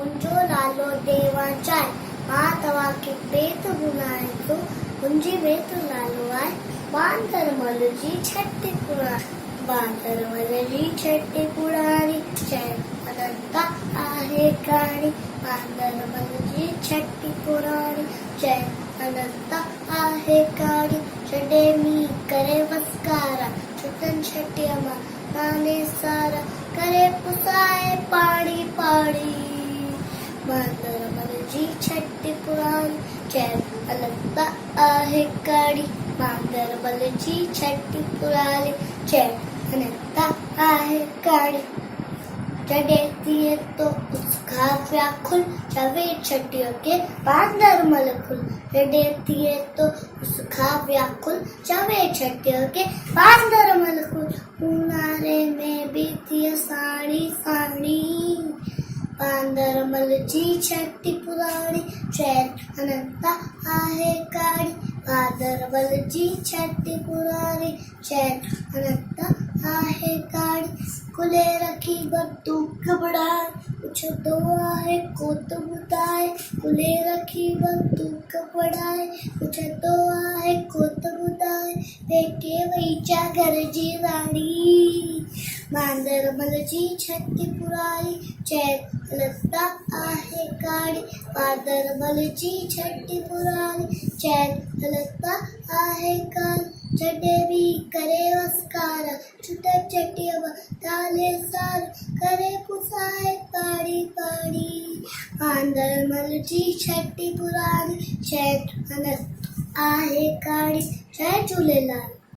मुंहिंजो नालो देवांश आहे। मां तव्हांखे बेत ॿुधायां थो। मुंहिंजी बेत नालो आहे बांदरमल जी छठी पुराणी। बांदरमल जी छठी पुराणी चैन अनंता आहे कहाणी। बांदरमल जी छठी पुराणी चैन अनंता आहे कहाणी। छॾे मी करे वसकारा छुटन छठिया मां नाले सारा करे पुसाए पाणी पाणी। बांदरमल जी छठी पुराणी चैन अनंता आहे कहाणी। बांदरमल जी छठी पुराणी चैन अनंता आहे कहाणी। जॾहिं थिए तो उसका व्याकुल चवे छठियो के बांदरमल खुल। जॾहिं थिए तो उसका व्याकुल चवे छठियो के बांदरमल खुल। ऊन्हारे में भी थिए साड़ी साड़ी। बांदरमल जी छठी पुराणी चैन अनंता आहे कहाणी। बांदरमल जी छठी पुराणी चैन अनंता आहे कहाणी। खुले रखी बंदूक बढ़ाए पुछंदो आहे कोत ॿुधाए। खुले रखी बंदूक बढ़ाए पुछंदो आहे कोत ॿुधाए। पेके वई चा घर जी राणी। बांदरमल जी छठी पुराणी चैन अनंता आहे कहाणी। बांदरमल जी छठी पुराणी चैन अनंता आहे कहाणी। जॾहिं बि करे वसकारा छुटन छठिया मां नाले सारा करे पुसाए पाणी पाणी। बांदरमल जी छठी पुराणी चैन अनंता आहे कहाणी। जय झूलेलाल।